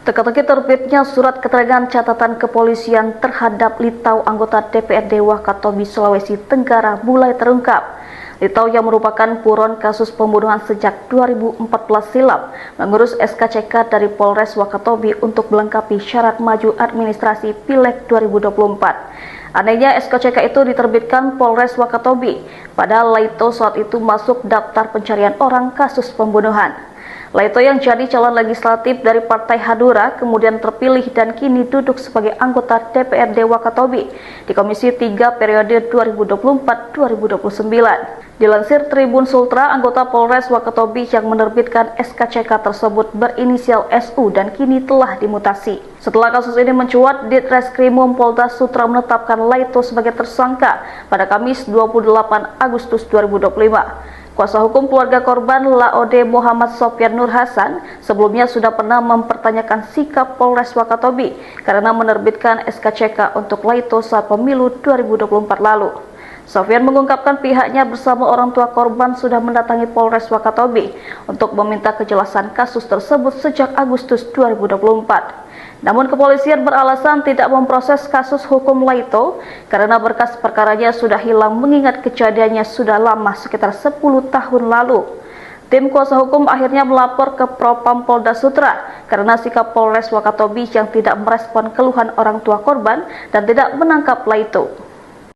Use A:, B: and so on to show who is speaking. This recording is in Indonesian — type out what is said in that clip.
A: Teka-teki terbitnya surat keterangan catatan kepolisian terhadap Litau anggota DPRD Wakatobi, Sulawesi Tenggara mulai terungkap. Litau yang merupakan buron kasus pembunuhan sejak 2014 silam mengurus SKCK dari Polres Wakatobi untuk melengkapi syarat maju administrasi Pileg 2024. Anehnya SKCK itu diterbitkan Polres Wakatobi, padahal Laito saat itu masuk daftar pencarian orang kasus pembunuhan. Laito yang jadi calon legislatif dari Partai Hadura kemudian terpilih dan kini duduk sebagai anggota DPRD Wakatobi di Komisi 3 periode 2024-2029. Dilansir Tribun Sultra, anggota Polres Wakatobi yang menerbitkan SKCK tersebut berinisial SU dan kini telah dimutasi. Setelah kasus ini mencuat, Ditreskrimum Polda Sutra menetapkan Laito sebagai tersangka pada Kamis 28 Agustus 2025. Kuasa hukum keluarga korban Laode Muhammad Sofyan Nur Hasan sebelumnya sudah pernah mempertanyakan sikap Polres Wakatobi karena menerbitkan SKCK untuk Laito saat pemilu 2024 lalu. Sofyan mengungkapkan pihaknya bersama orang tua korban sudah mendatangi Polres Wakatobi untuk meminta kejelasan kasus tersebut sejak Agustus 2024. Namun kepolisian beralasan tidak memproses kasus hukum Laito karena berkas perkaranya sudah hilang mengingat kejadiannya sudah lama sekitar 10 tahun lalu. Tim kuasa hukum akhirnya melapor ke Propam Polda Sutra karena sikap Polres Wakatobi yang tidak merespon keluhan orang tua korban dan tidak menangkap Laito.